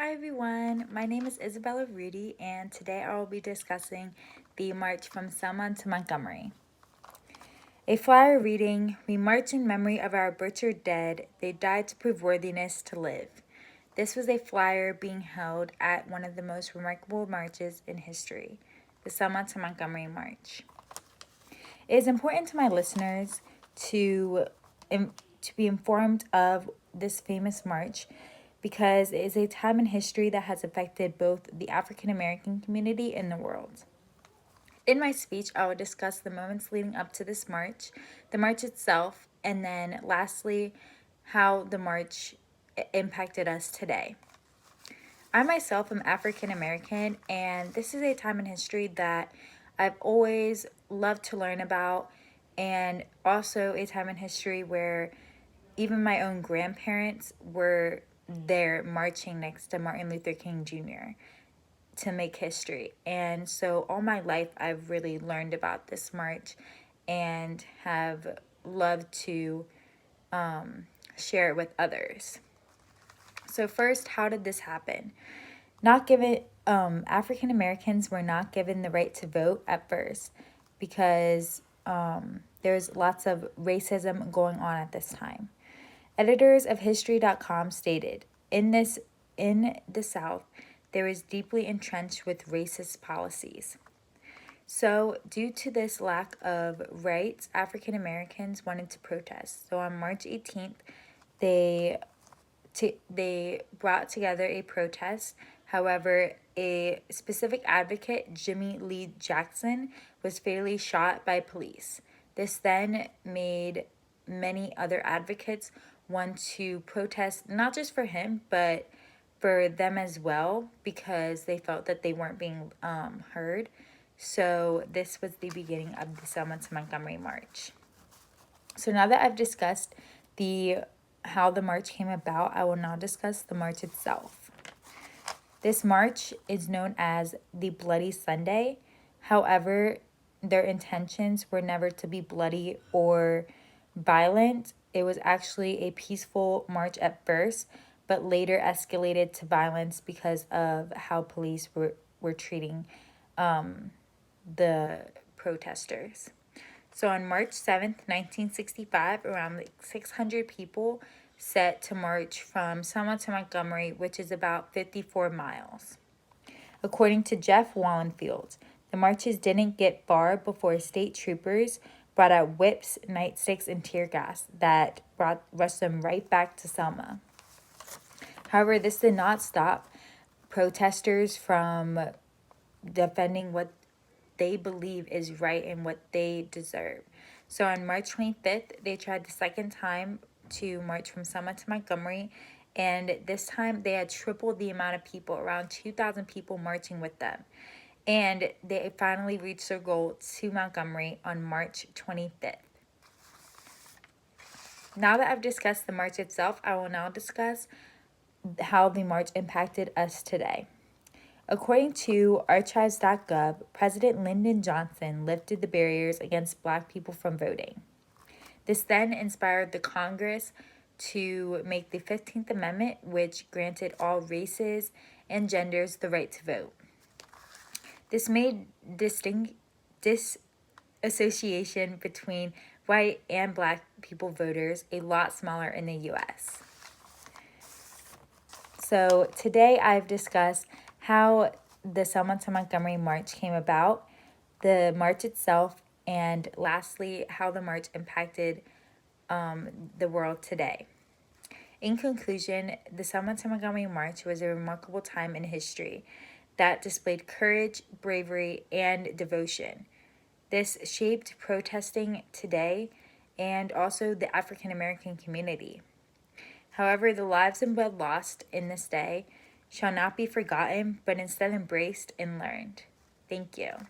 Hi everyone, my name is Isabella Rudy and today I will be discussing the march from Selma to Montgomery. A flyer reading, "We march in memory of our butchered dead. They died to prove worthiness to live." This was a flyer being held at one of the most remarkable marches in history, the Selma to Montgomery March. It is important to my listeners to be informed of this famous march because it is a time in history that has affected both the African American community and the world. In my speech, I will discuss the moments leading up to this march, the march itself, and then lastly, how the march impacted us today. I myself am African American, and this is a time in history that I've always loved to learn about, and also a time in history where even my own grandparents were there marching next to Martin Luther King Jr. to make history. And so all my life, I've really learned about this march and have loved to share it with others. So first, how did this happen? African Americans were not given the right to vote at first because there's lots of racism going on at this time. Editors of History.com stated, in the South, there is deeply entrenched with racist policies. So, due to this lack of rights, African Americans wanted to protest. So on March 18th, they brought together a protest. However, a specific advocate, Jimmy Lee Jackson, was fatally shot by police. This then made many other advocates want to protest, not just for him, but for them as well, because they felt that they weren't being heard. So this was the beginning of the Selma to Montgomery March. So now that I've discussed how the march came about, I will now discuss the march itself. This march is known as the Bloody Sunday. However, their intentions were never to be bloody or violent. It was actually a peaceful march at first, but later escalated to violence because of how police were treating the protesters. So on March 7th, 1965, around 600 people set to march from Selma to Montgomery, which is about 54 miles. According to Jeff Wallenfield, the marches didn't get far before state troopers brought out whips, nightsticks, and tear gas that rushed them right back to Selma. However, this did not stop protesters from defending what they believe is right and what they deserve. So on March 25th, they tried the second time to march from Selma to Montgomery, and this time they had tripled the amount of people, around 2,000 people marching with them. And they finally reached their goal to Montgomery on March 25th. Now that I've discussed the march itself, I will now discuss how the march impacted us today. According to archives.gov, President Lyndon Johnson lifted the barriers against Black people from voting. This then inspired the Congress to make the 15th Amendment, which granted all races and genders the right to vote. This made disassociation between white and Black people voters a lot smaller in the U.S. So today I've discussed how the Selma to Montgomery March came about, the march itself, and lastly, how the march impacted the world today. In conclusion, the Selma to Montgomery March was a remarkable time in history that displayed courage, bravery, and devotion. This shaped protesting today and also the African American community. However, the lives and blood lost in this day shall not be forgotten, but instead embraced and learned. Thank you.